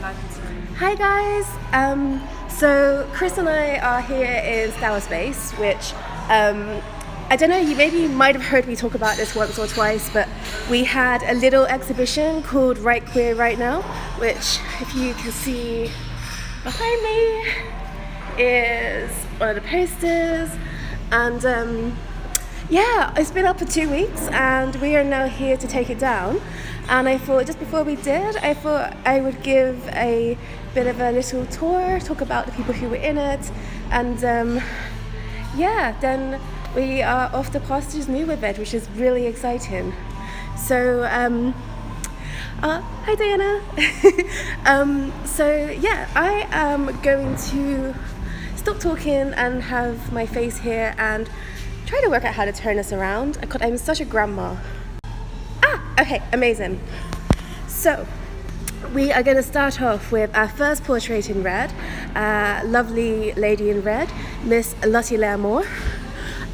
Hi guys. So Chris and I are here in Stour Space, which I don't know. You maybe might have heard me talk about this once or twice, but we had a little exhibition called RQRN Now, which, if you can see behind me, is one of the posters. And yeah, it's been up for 2 weeks, and we are now here to take it down. And I thought, just before we did, I thought I would give a bit of a little tour, talk about the people who were in it, and yeah, then we are off to Pastures New with it, which is really exciting. So, hi Diana. So yeah, I am going to stop talking and have my face here and try to work out how to turn this around. I'm such a grandma. Okay, amazing. So, we are going to start off with our first portrait in red, lovely lady in red, Miss Lottie Lairmore.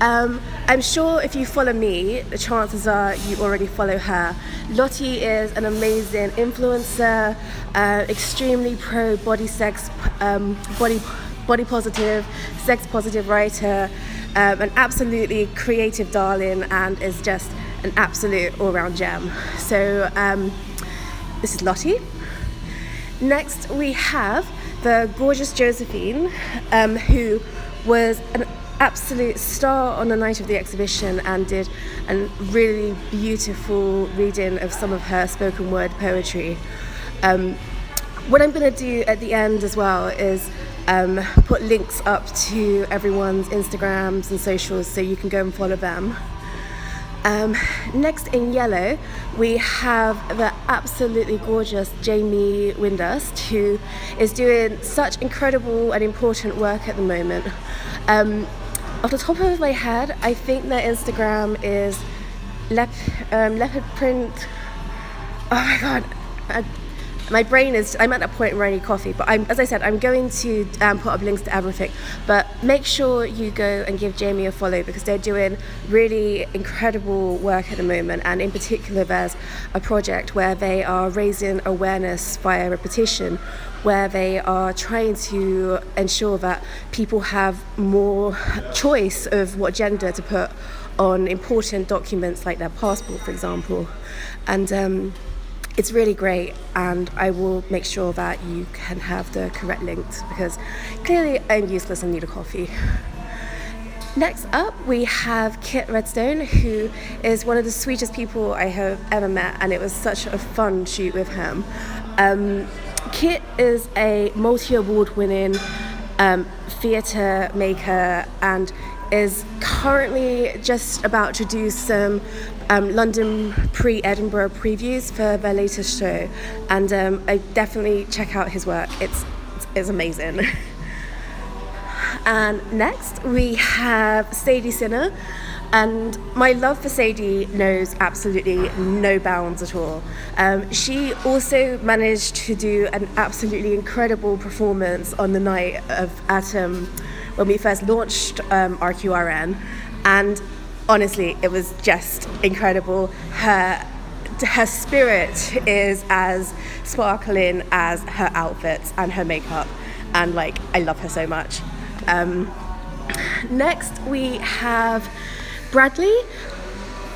I'm sure if you follow me, the chances are you already follow her. Lottie is an amazing influencer, extremely pro body positive, sex positive writer, an absolutely creative darling, and is just an absolute all-round gem. So this is Lottie. Next we have the gorgeous Josephine, who was an absolute star on the night of the exhibition and did a really beautiful reading of some of her spoken word poetry. What I'm going to do at the end as well is put links up to everyone's Instagrams and socials so you can go and follow them. Next in yellow, we have the absolutely gorgeous Jamie Windust, who is doing such incredible and important work at the moment. Off the top of my head, I think their Instagram is leopard print. Oh my god, my brain is, I'm at that point where I need coffee, but as I said, I'm going to put up links to everything, but make sure you go and give Jamie a follow because they're doing really incredible work at the moment, and in particular there's a project where they are raising awareness via a petition where they are trying to ensure that people have more choice of what gender to put on important documents like their passport, for example. And it's really great, and I will make sure that you can have the correct links because clearly I'm useless and need a coffee. Next up, we have Kit Redstone, who is one of the sweetest people I have ever met, and it was such a fun shoot with him. Kit is a multi-award winning theatre maker and is currently just about to do some London pre-Edinburgh previews for their latest show, and I definitely check out his work. It's amazing. And next we have Sadie Sinner, and my love for Sadie knows absolutely no bounds at all. She also managed to do an absolutely incredible performance on the night when we first launched RQRN, and honestly, it was just incredible. Her spirit is as sparkling as her outfits and her makeup, and I love her so much. Next we have Bradley.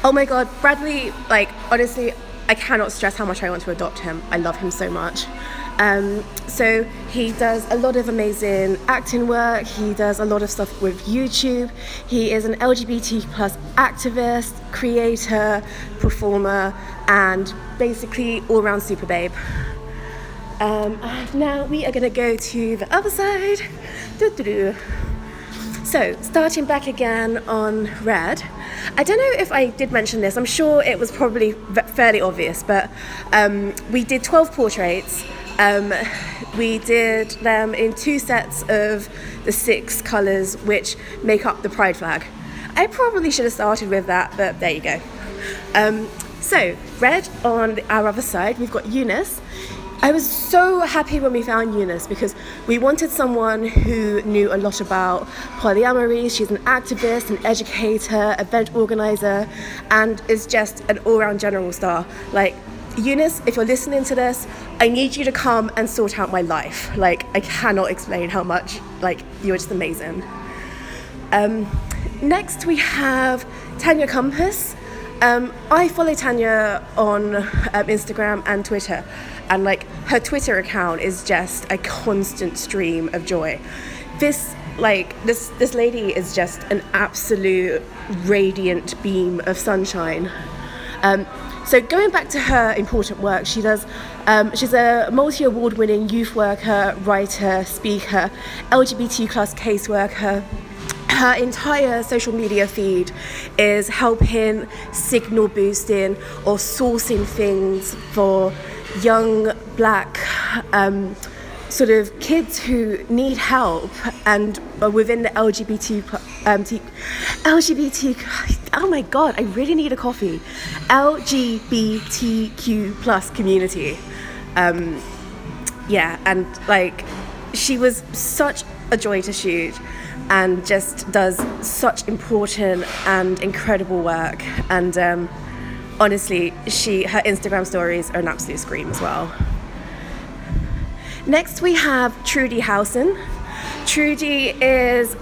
Oh my god, Bradley, honestly, I cannot stress how much I want to adopt him. I love him so much. So he does a lot of amazing acting work. He does a lot of stuff with YouTube. He is an LGBT plus activist, creator, performer, and basically all-round super babe. And now we are going to go to the other side. So, starting back again on red. I don't know if I did mention this. I'm sure it was probably fairly obvious, but we did 12 portraits. We did them in 2 sets of the 6 colours which make up the pride flag. I probably should have started with that, but there you go. So, red on our other side, we've got Eunice. I was so happy when we found Eunice because we wanted someone who knew a lot about polyamory. She's an activist, an educator, event organizer, and is just an all-round general star. Eunice, if you're listening to this, I need you to come and sort out my life. Like, I cannot explain how much, like, you're just amazing. Next we have Tanya Compass. I follow Tanya on Instagram and Twitter, and like her Twitter account is just a constant stream of joy. This lady is just an absolute radiant beam of sunshine. So going back to her important work, she's a multi-award-winning youth worker, writer, speaker, LGBT+ caseworker. Her entire social media feed is helping signal boosting or sourcing things for young black sort of kids who need help and are within the LGBT, oh my God, I really need a coffee, LGBTQ+ community. And like, she was such a joy to shoot and just does such important and incredible work. And honestly, her Instagram stories are an absolute scream as well. Next we have Trudy Howson. Trudy is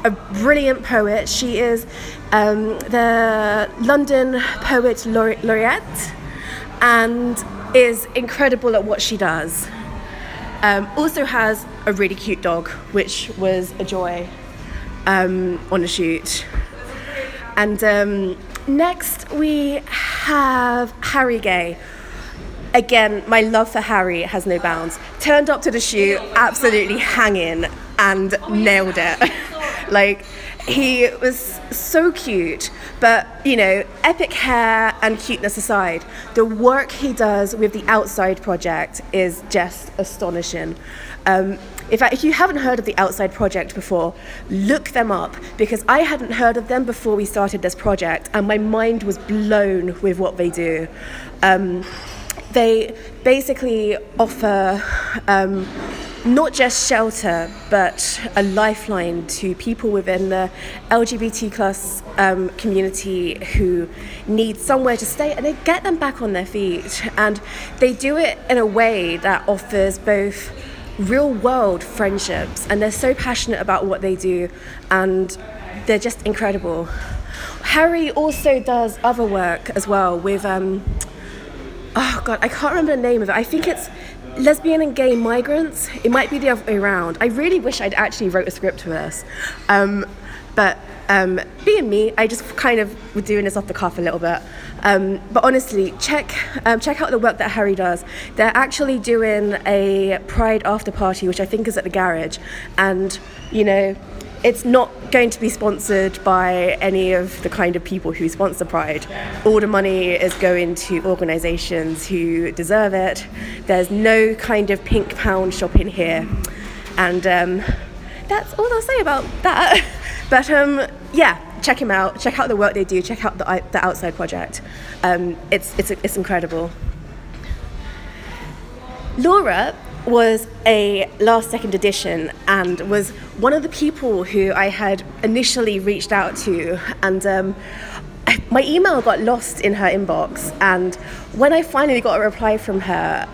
a brilliant poet. She is the London Poet Laureate and is incredible at what she does. Also has a really cute dog, which was a joy on a shoot. And next we have Harry Gay. Again, my love for Harry has no bounds. Turned up to the shoot absolutely hanging and nailed it. Like, he was so cute, but, you know, epic hair and cuteness aside, the work he does with the Outside Project is just astonishing. In fact, if you haven't heard of the Outside Project before, look them up, because I hadn't heard of them before we started this project, and my mind was blown with what they do. They basically offer not just shelter, but a lifeline to people within the LGBT+ community who need somewhere to stay, and they get them back on their feet. And they do it in a way that offers both real world friendships, and they're so passionate about what they do, and they're just incredible. Harry also does other work as well with oh God, I can't remember the name of it. I think it's Lesbian and Gay Migrants. It might be the other way around. I really wish I'd actually wrote a script for this. But being me, I just kind of was doing this off the cuff a little bit. But honestly, check out the work that Harry does. They're actually doing a Pride after party, which I think is at the garage. And, you know, it's not going to be sponsored by any of the kind of people who sponsor Pride. All the money is going to organisations who deserve it. There's no kind of pink pound shopping here. And that's all I'll say about that. But yeah, check him out. Check out the work they do. Check out the Outside Project. It's incredible. Laura was a last second addition and was one of the people who I had initially reached out to, and my email got lost in her inbox, and when I finally got a reply from her,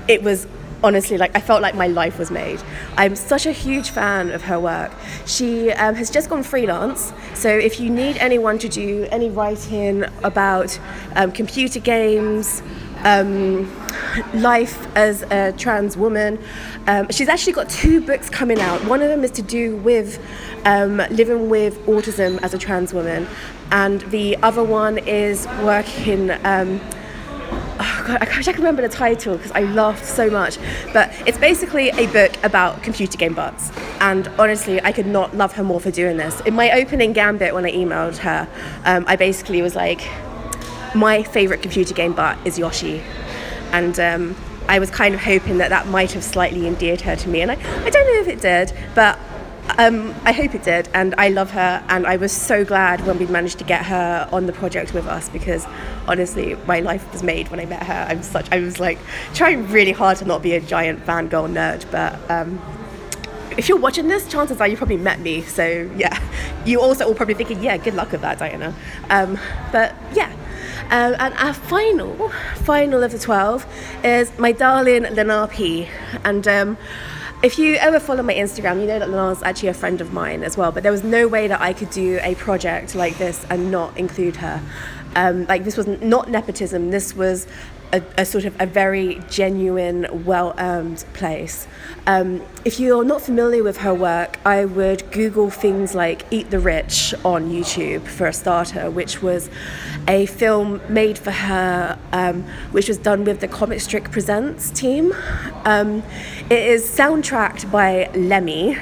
it was honestly like I felt like my life was made. I'm such a huge fan of her work. She has just gone freelance, so if you need anyone to do any writing about computer games, life as a trans woman. She's actually got 2 books coming out. One of them is to do with living with autism as a trans woman, and the other one is working oh God, I wish I could remember the title because I laughed so much, but it's basically a book about computer game butts, and honestly I could not love her more for doing this. In my opening gambit when I emailed her, I basically was like, my favourite computer game butt is Yoshi, and I was kind of hoping that might have slightly endeared her to me, and I don't know if it did, but I hope it did, and I love her, and I was so glad when we managed to get her on the project with us, because honestly my life was made when I met her. I was like trying really hard to not be a giant fangirl nerd, but if you're watching this, chances are you probably met me, so yeah, you also all probably thinking, yeah, good luck with that, Diana. But yeah. And our final of the 12 is my darling Lenar P. And if you ever follow my Instagram, you know that Lenar's actually a friend of mine as well, but there was no way that I could do a project like this and not include her. This was not nepotism, this was a sort of a very genuine, well-earned place. If you're not familiar with her work, I would Google things like Eat the Rich on YouTube for a starter, which was a film made for her, which was done with the Comic Strict Presents team. It is soundtracked by Lemmy,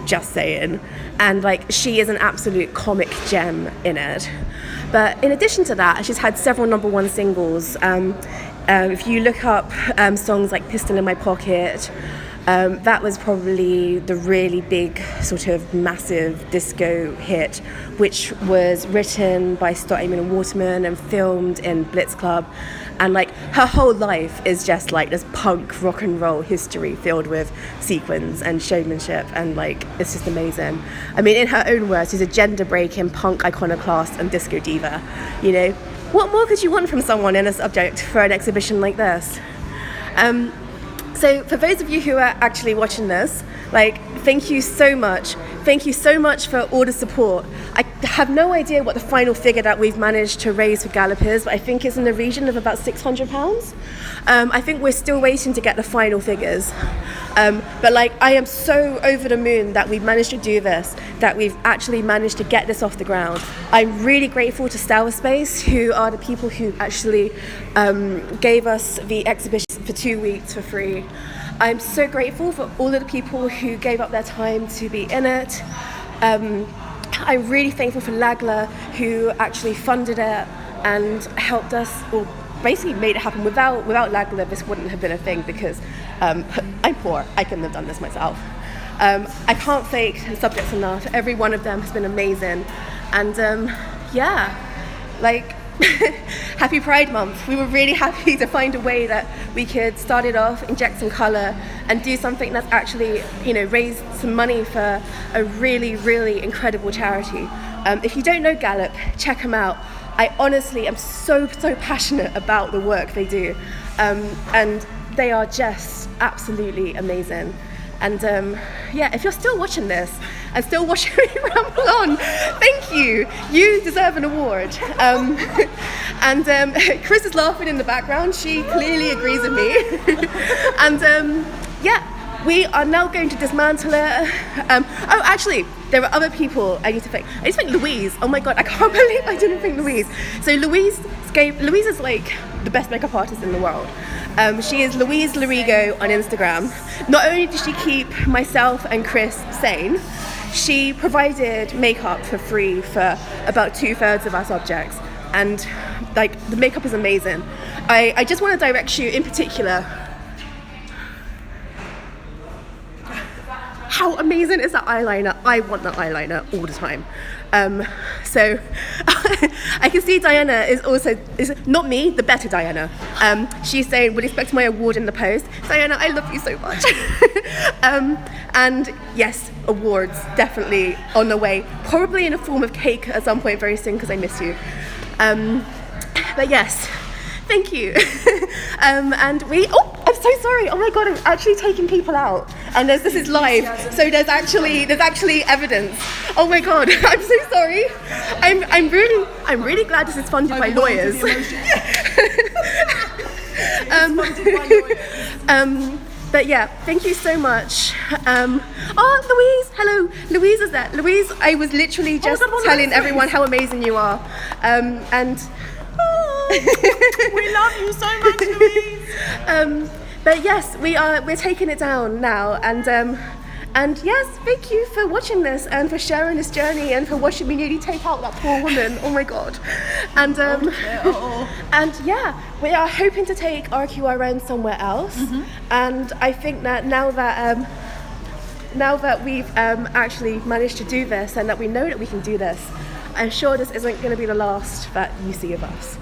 just saying, and she is an absolute comic gem in it. But in addition to that, she's had several #1 singles. If you look up songs like Pistol in My Pocket, that was probably the really big sort of massive disco hit, which was written by Stour Waterman and filmed in Blitz Club. And her whole life is just this punk rock and roll history filled with sequins and showmanship, and it's just amazing. I mean, in her own words, she's a gender breaking punk iconoclast and disco diva. You know, what more could you want from someone in a subject for an exhibition like this? So for those of you who are actually watching this, thank you so much. Thank you so much for all the support. I have no idea what the final figure that we've managed to raise for Gallop is, but I think it's in the region of about £600. I think we're still waiting to get the final figures. But I am so over the moon that we've managed to do this, that we've actually managed to get this off the ground. I'm really grateful to Stour Space, who are the people who actually gave us the exhibition for 2 weeks for free. I'm so grateful for all of the people who gave up their time to be in it. I'm really thankful for Lagla, who actually funded it and helped us, or basically made it happen. Without Lagla, this wouldn't have been a thing, because I'm poor. I couldn't have done this myself. I can't thank the subjects enough. Every one of them has been amazing. And happy Pride Month. We were really happy to find a way that we could start it off, inject some colour, and do something that's actually, raise some money for a really, really incredible charity. If you don't know Gallop, check them out. I honestly am so passionate about the work they do, and they are just absolutely amazing. And if you're still watching this and still watching me ramble on, thank you. You deserve an award. And Chris is laughing in the background. She clearly agrees with me. And we are now going to dismantle it. Actually, there are other people I need to thank. I need to thank Louise. Oh my God, I can't believe I didn't thank Louise. So Louise is the best makeup artist in the world. She is Louise Larigo on Instagram. Not only did she keep myself and Chris sane, she provided makeup for free for about 2/3 of our subjects. And the makeup is amazing. I just want to direct you in particular. How amazing is that eyeliner? I want that eyeliner all the time. So I can see Diana is not me, the better Diana. She's saying, would expect my award in the post. Diana, I love you so much. And yes, awards definitely on the way, probably in a form of cake at some point very soon, because I miss you. But yes, thank you. And I'm so sorry. Oh my God, I'm actually taking people out. And this is live, so there's actually evidence. Oh my God, I'm so sorry. I'm really glad this is funded by lawyers. But yeah, thank you so much. Louise, hello. Louise is there. Louise, I was literally just telling everyone how amazing you are. And we love you so much, Louise. But yes, we're taking it down now, and yes, thank you for watching this and for sharing this journey and for watching me nearly take out that poor woman. Oh my God. And and yeah, we are hoping to take RQRN somewhere else. And I think that now that we've actually managed to do this and that we know that we can do this, I'm sure this isn't going to be the last that you see of us.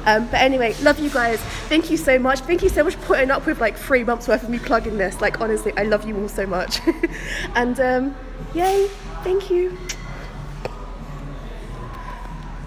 But anyway, love you guys. Thank you so much. Thank you so much for putting up with 3 months worth of me plugging this. Honestly, I love you all so much. And yay, thank you.